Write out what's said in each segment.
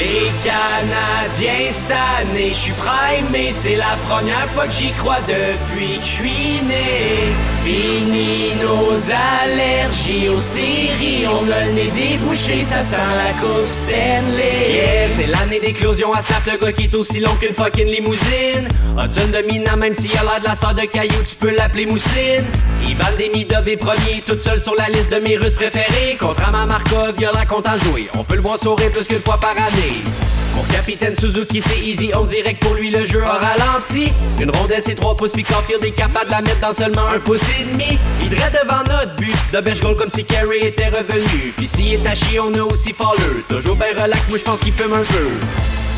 Les Canadiens cette année, je suis primé, c'est la première fois que j'y crois depuis que je suis né. Fini nos allergies aux séries, on a le nez débouché, ça sent la coupe Stanley. Yeah, c'est l'année d'éclosion à Slap, le gars qui est aussi long qu'une fucking limousine. As-tu une dominant, même s'il a l'air de la sœur de Caillou, tu peux l'appeler Mousseline. Ivan Demidov est premier, toute seule sur la liste de mes Russes préférés. Contrairement à Markov, il a l'air content de jouer, on peut le voir sourire plus qu'une fois par année. Mon capitaine Suzuki c'est easy, on dirait que pour lui le jeu a ralenti. Une rondelle c'est 3 pouces, puis Caulfield est capable de la mettre dans seulement 1 pouce et demi. Il dread devant notre but, de bench goal comme si Carey était revenu. Puis s'il est à chier, on a aussi Fowler. Toujours ben relax, moi j'pense qu'il fume un peu.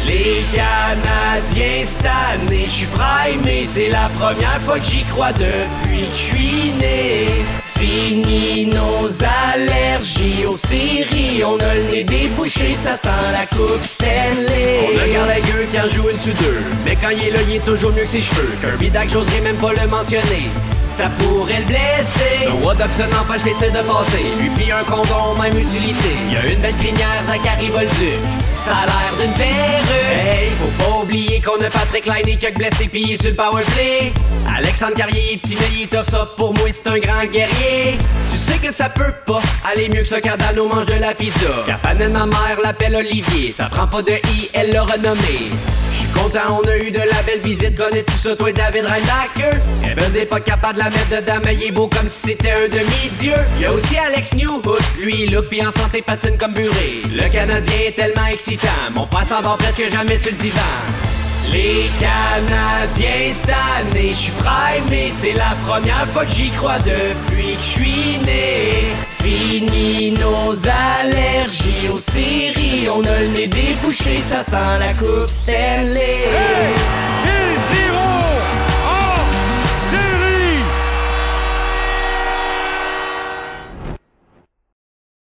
Les Canadiens cette année, je suis primé, c'est la première fois que j'y crois depuis que je suis né. Fini nos allergies aux séries, on a le nez débouché, ça sent la coupe Stanley. On a Gallagher qui en joue une sur deux, mais quand il est là, il est toujours mieux que ses cheveux. Kirby Dack, j'oserais même pas le mentionner, ça pourrait le blesser. Noah Dobson empêche les tirs de passer, lui pis un condom, même utilité. Il y a une belle crinière, Zachary Bolduc, ça a l'air d'une perruque. Hey, faut pas oublier qu'on a Patrick Laine et quelques blessés pis il est sur le powerplay. Alexandre Carrier est petit mais il est tough, ça pour moi c'est un grand guerrier. Tu sais que ça peut pas aller mieux que ça quand Dano mange de la pizza. Capanen, ma mère l'appelle Olivier, ça prend pas de I, elle l'a renommé. J'suis content, on a eu de la belle visite, connais-tu ça toi David Reinbacker? Evans est pas capable de la mettre dedans mais il est beau comme si c'était un demi-dieu. Y'a aussi Alex Newhook, lui il look pis en santé patine comme Buré. Le Canadien est tellement excitant, mon père s'en va presque jamais sur le divan. Les Canadiens cette année, je suis primé, c'est la première fois que j'y crois depuis que je suis né. Fini nos allergies aux séries, on a le nez débouché, ça sent la coupe Stanley. Hey!